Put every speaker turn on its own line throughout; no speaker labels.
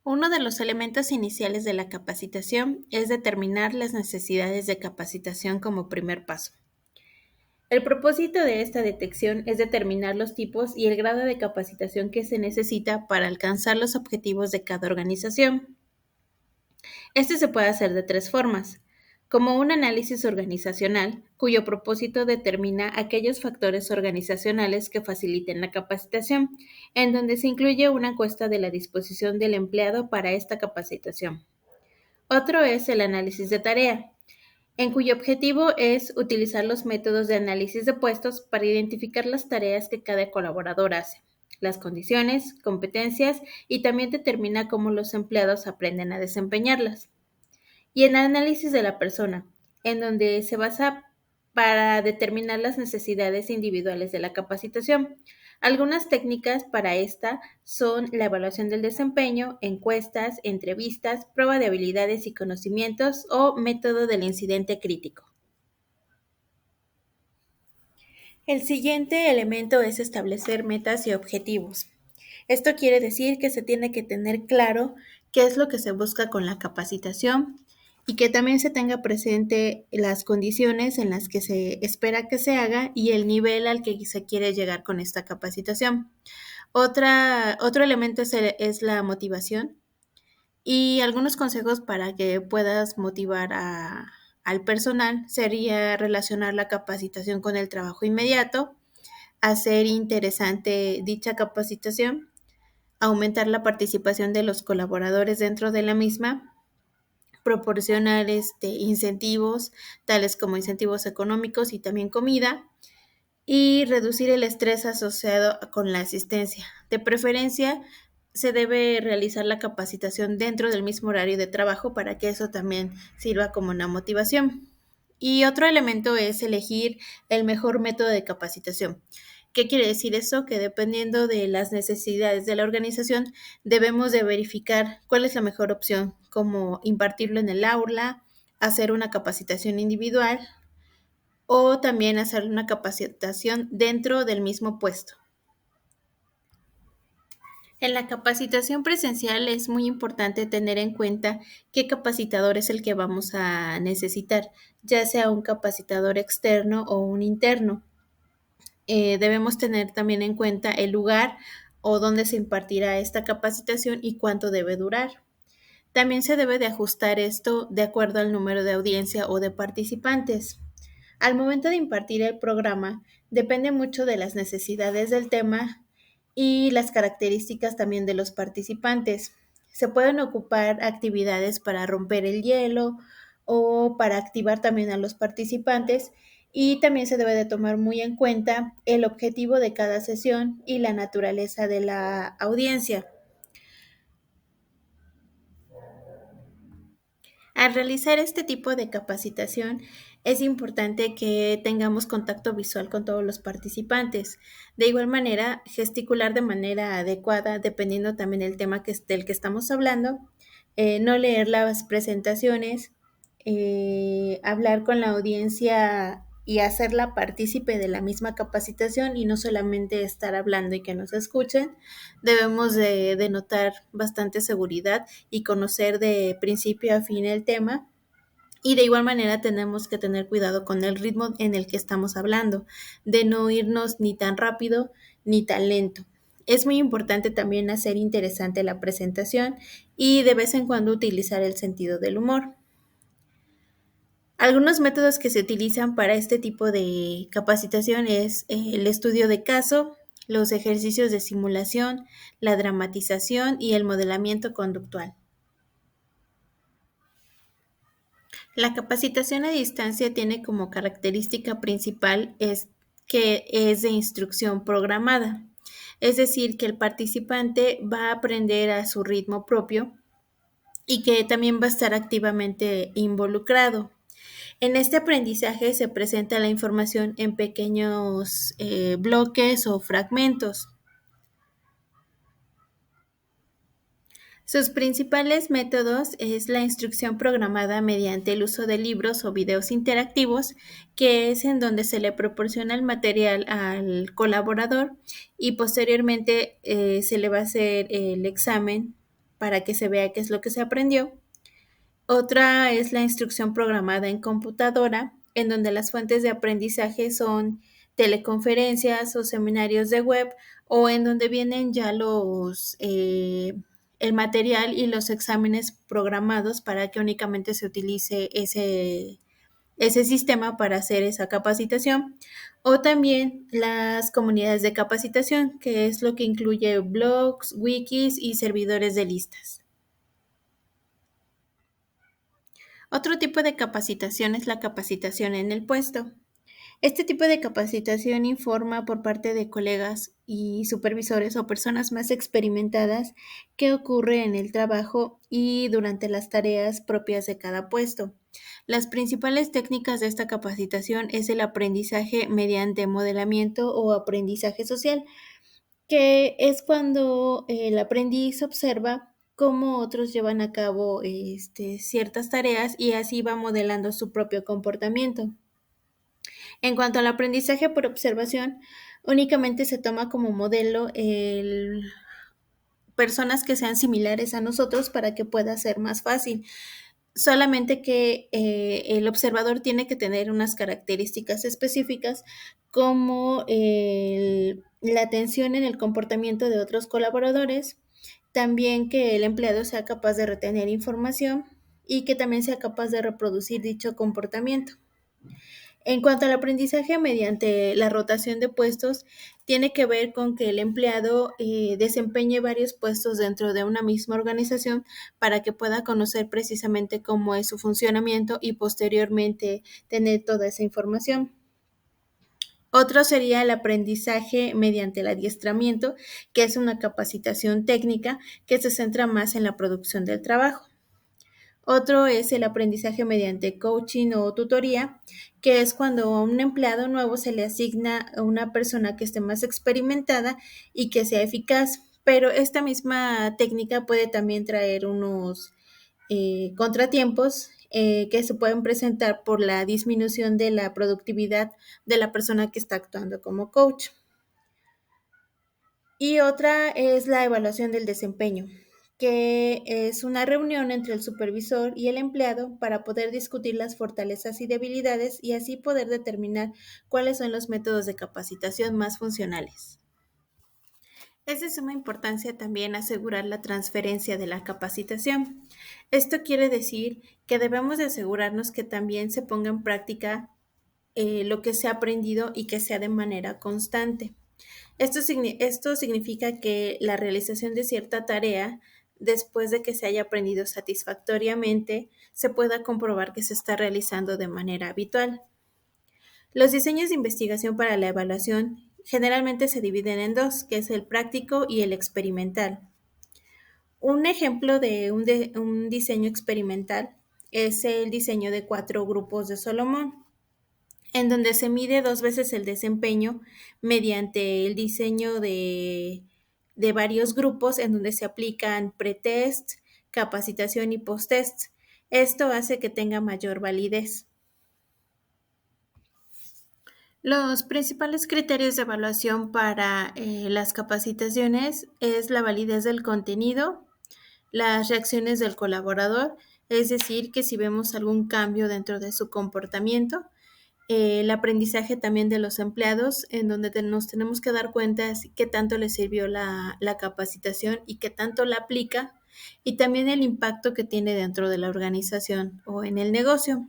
Uno de los elementos iniciales de la capacitación es determinar las necesidades de capacitación como primer paso. El propósito de esta detección es determinar los tipos y el grado de capacitación que se necesita para alcanzar los objetivos de cada organización. Este se puede hacer de tres formas: como un análisis organizacional, cuyo propósito determina aquellos factores organizacionales que faciliten la capacitación, en donde se incluye una encuesta de la disposición del empleado para esta capacitación. Otro es el análisis de tarea, en cuyo objetivo es utilizar los métodos de análisis de puestos para identificar las tareas que cada colaborador hace, las condiciones, competencias y también determina cómo los empleados aprenden a desempeñarlas. Y el análisis de la persona, en donde se basa para determinar las necesidades individuales de la capacitación. Algunas técnicas para esta son la evaluación del desempeño, encuestas, entrevistas, prueba de habilidades y conocimientos o método del incidente crítico. El siguiente elemento es establecer metas y objetivos. Esto quiere decir que se tiene que tener claro qué es lo que se busca con la capacitación y que también se tenga presente las condiciones en las que se espera que se haga y el nivel al que se quiere llegar con esta capacitación. Otro elemento es la motivación y algunos consejos para que puedas motivar al personal sería relacionar la capacitación con el trabajo inmediato, hacer interesante dicha capacitación, aumentar la participación de los colaboradores dentro de la misma, proporcionar incentivos, tales como incentivos económicos y también comida, y reducir el estrés asociado con la asistencia. De preferencia, se debe realizar la capacitación dentro del mismo horario de trabajo para que eso también sirva como una motivación. Y otro elemento es elegir el mejor método de capacitación. ¿Qué quiere decir eso? Que dependiendo de las necesidades de la organización, debemos de verificar cuál es la mejor opción, como impartirlo en el aula, hacer una capacitación individual o también hacer una capacitación dentro del mismo puesto. En la capacitación presencial es muy importante tener en cuenta qué capacitador es el que vamos a necesitar, ya sea un capacitador externo o un interno. Debemos tener también en cuenta el lugar o dónde se impartirá esta capacitación y cuánto debe durar. También se debe de ajustar esto de acuerdo al número de audiencia o de participantes. Al momento de impartir el programa, depende mucho de las necesidades del tema y las características también de los participantes. Se pueden ocupar actividades para romper el hielo o para activar también a los participantes, y también se debe de tomar muy en cuenta el objetivo de cada sesión y la naturaleza de la audiencia. Al realizar este tipo de capacitación, es importante que tengamos contacto visual con todos los participantes. De igual manera, gesticular de manera adecuada, dependiendo también del tema del que estamos hablando, no leer las presentaciones, hablar con la audiencia y hacerla partícipe de la misma capacitación y no solamente estar hablando y que nos escuchen. Debemos de notar bastante seguridad y conocer de principio a fin el tema. Y de igual manera tenemos que tener cuidado con el ritmo en el que estamos hablando, de no irnos ni tan rápido ni tan lento. Es muy importante también hacer interesante la presentación y de vez en cuando utilizar el sentido del humor. Algunos métodos que se utilizan para este tipo de capacitación es el estudio de caso, los ejercicios de simulación, la dramatización y el modelamiento conductual. La capacitación a distancia tiene como característica principal que es de instrucción programada, es decir, que el participante va a aprender a su ritmo propio y que también va a estar activamente involucrado. En este aprendizaje se presenta la información en pequeños bloques o fragmentos. Sus principales métodos es la instrucción programada mediante el uso de libros o videos interactivos, que es en donde se le proporciona el material al colaborador y posteriormente se le va a hacer el examen para que se vea qué es lo que se aprendió. Otra es la instrucción programada en computadora, en donde las fuentes de aprendizaje son teleconferencias o seminarios de web, o en donde vienen ya el material y los exámenes programados para que únicamente se utilice ese sistema para hacer esa capacitación. O también las comunidades de capacitación, que es lo que incluye blogs, wikis y servidores de listas. Otro tipo de capacitación es la capacitación en el puesto. Este tipo de capacitación informa por parte de colegas y supervisores o personas más experimentadas qué ocurre en el trabajo y durante las tareas propias de cada puesto. Las principales técnicas de esta capacitación es el aprendizaje mediante modelamiento o aprendizaje social, que es cuando el aprendiz observa cómo otros llevan a cabo ciertas tareas y así va modelando su propio comportamiento. En cuanto al aprendizaje por observación, únicamente se toma como modelo personas que sean similares a nosotros para que pueda ser más fácil. Solamente que el observador tiene que tener unas características específicas como la atención en el comportamiento de otros colaboradores, también que el empleado sea capaz de retener información y que también sea capaz de reproducir dicho comportamiento. En cuanto al aprendizaje mediante la rotación de puestos, tiene que ver con que el empleado desempeñe varios puestos dentro de una misma organización para que pueda conocer precisamente cómo es su funcionamiento y posteriormente tener toda esa información. Otro sería el aprendizaje mediante el adiestramiento, que es una capacitación técnica que se centra más en la producción del trabajo. Otro es el aprendizaje mediante coaching o tutoría, que es cuando a un empleado nuevo se le asigna a una persona que esté más experimentada y que sea eficaz. Pero esta misma técnica puede también traer unos contratiempos que se pueden presentar por la disminución de la productividad de la persona que está actuando como coach. Y otra es la evaluación del desempeño, que es una reunión entre el supervisor y el empleado para poder discutir las fortalezas y debilidades y así poder determinar cuáles son los métodos de capacitación más funcionales. Es de suma importancia también asegurar la transferencia de la capacitación. Esto quiere decir que debemos de asegurarnos que también se ponga en práctica lo que se ha aprendido y que sea de manera constante. Esto significa que la realización de cierta tarea, después de que se haya aprendido satisfactoriamente, se pueda comprobar que se está realizando de manera habitual. Los diseños de investigación para la evaluación generalmente se dividen en dos, que es el práctico y el experimental. Un ejemplo de un diseño experimental es el diseño de 4 grupos de Solomon, en donde se mide 2 veces el desempeño mediante el diseño de varios grupos en donde se aplican pretest, capacitación y posttest. Esto hace que tenga mayor validez. Los principales criterios de evaluación para las capacitaciones es la validez del contenido, las reacciones del colaborador, es decir, que si vemos algún cambio dentro de su comportamiento, el aprendizaje también de los empleados, en donde nos tenemos que dar cuenta de qué tanto les sirvió la capacitación y qué tanto la aplica, y también el impacto que tiene dentro de la organización o en el negocio.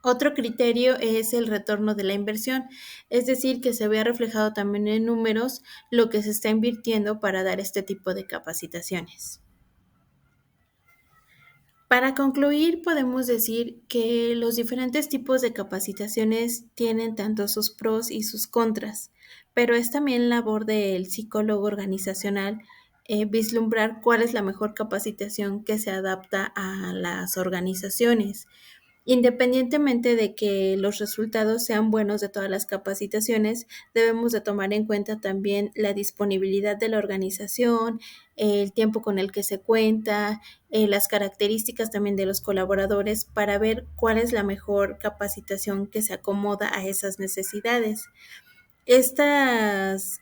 Otro criterio es el retorno de la inversión, es decir, que se vea reflejado también en números lo que se está invirtiendo para dar este tipo de capacitaciones. Para concluir, podemos decir que los diferentes tipos de capacitaciones tienen tanto sus pros y sus contras, pero es también labor del psicólogo organizacional vislumbrar cuál es la mejor capacitación que se adapta a las organizaciones. Independientemente de que los resultados sean buenos de todas las capacitaciones, debemos de tomar en cuenta también la disponibilidad de la organización, el tiempo con el que se cuenta, las características también de los colaboradores para ver cuál es la mejor capacitación que se acomoda a esas necesidades. Estas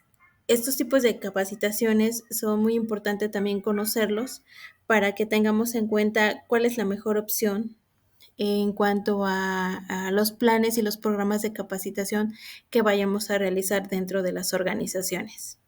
Estos tipos de capacitaciones son muy importantes también conocerlos para que tengamos en cuenta cuál es la mejor opción en cuanto a los planes y los programas de capacitación que vayamos a realizar dentro de las organizaciones.